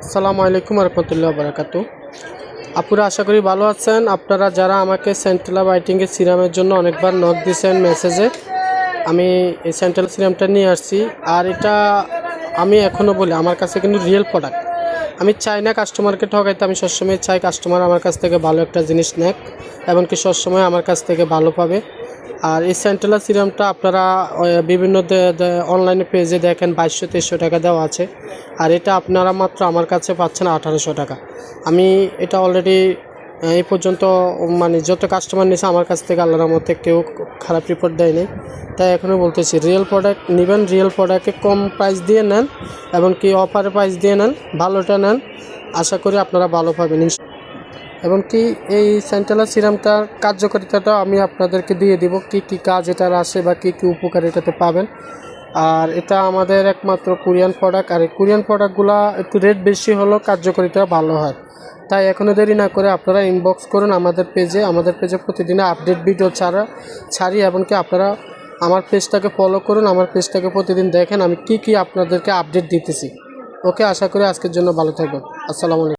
আসসালামু আলাইকুম রহমতুল্লাহ বারাকাতু। আপুরা আশা করি ভালো আছেন। আপনারা যারা আমাকে সেন্ট্রাল বাইটিংয়ের সিরামের জন্য অনেকবার নক দিয়েছেন মেসেজে, আমি এই সেন্ট্রাল সিরামটা নিয়ে আসছি। আর এটা আমি এখনও বলি, আমার কাছে কিন্তু রিয়েল প্রোডাক্ট। আমি চাই না কাস্টমারকে ঠকাইতে। আমি সবসময় চাই কাস্টমার আমার কাছ থেকে ভালো একটা জিনিস নেক, এমনকি সবসময় আমার কাছ থেকে ভালো পাবে। আর এই সেন্ট্রাল সিরামটা আপনারা বিভিন্ন অনলাইনে পেজে দেখেন 2200-2300 টাকা দেওয়া আছে, আর এটা আপনারা মাত্র আমার কাছে পাচ্ছেন 1800 টাকা। আমি এটা অলরেডি এই পর্যন্ত মানে যত কাস্টমার নিয়েছে আমার কাছ থেকে আল্লাহর রহমতে কেউ খারাপ রিপোর্ট দেয় নাই। তাই এখনও বলতেছি, রিয়েল প্রোডাক্ট নেবেন, রিয়েল প্রোডাক্টে কম প্রাইস দিয়ে নেন, এমনকি অফারের প্রাইস দিয়ে নেন, ভালোটা নেন। আশা করি আপনারা ভালো পাবেন। এবং কি এই সেন্ট্রাল সিরামটার কার্যকারিতাটা আমি আপনাদেরকে দিয়ে দিব, কি কি কাজ এটার আসে বা কি কি উপকার এটাতে পাবেন। আর এটা আমাদের একমাত্র কোরিয়ান প্রোডাক্ট, আর এই কোরিয়ান প্রোডাক্টগুলো একটু রেট বেশি হলেও কার্যকারিতা ভালো হয়। তাই এখনও দেরি না করে আপনারা ইনবক্স করুন আমাদের পেজে প্রতিদিনে আপডেট ভিডিও ছাড়ি। এবং কি আপনারা আমার পেজটাকে ফলো করুন, আমার পেজটাকে প্রতিদিন দেখেন আমি কি কি আপনাদেরকে আপডেট দিতেছি। ওকে, আশা করি আজকের জন্য ভালো থাকবেন। আসসালামু আলাইকুম।